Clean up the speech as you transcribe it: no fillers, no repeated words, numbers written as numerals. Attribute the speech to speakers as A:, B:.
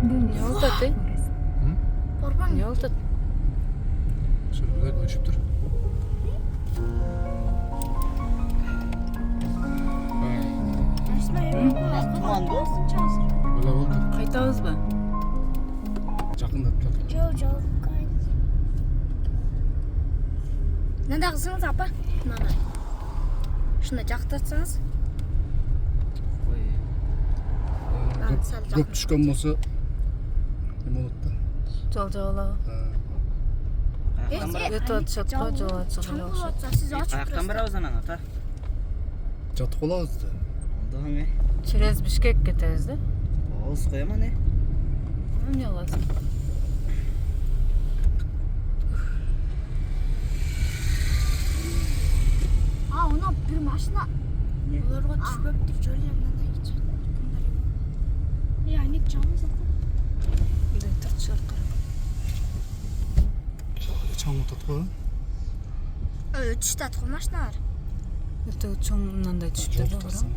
A: Не oldu de?
B: Borban.
A: Ne oldu?
C: Şöyle ölçüp dur.
D: Tuman bu.
C: Böyle oldu.
A: Qaytamiz mı?
C: Жақындатты.
B: Жоқ. Мынандай қылсаңыз апа. Мынаны. Шындай жақтырсаңыз.
C: Көп түшкен болса не болады да?
A: Жол. Ето чатқа жол
B: Чамбул сіз очып
D: Ayaktan biraz anan ata.
C: Жатып қаламыз да.
D: Oldu mu?
A: Через Бишкек кетеміз де.
D: Olsun koyama ne?
A: Не аласың?
B: Ана бір машина. Оларға түспеп тұр жолы мынандай geçer. Айнек жамыз ата.
A: Үйде тұрт шығар қарап.
C: Чаң отат қой.
B: Түшті атқы машиналар.
A: Ето чоң мынандай түсіп тұр да қарап.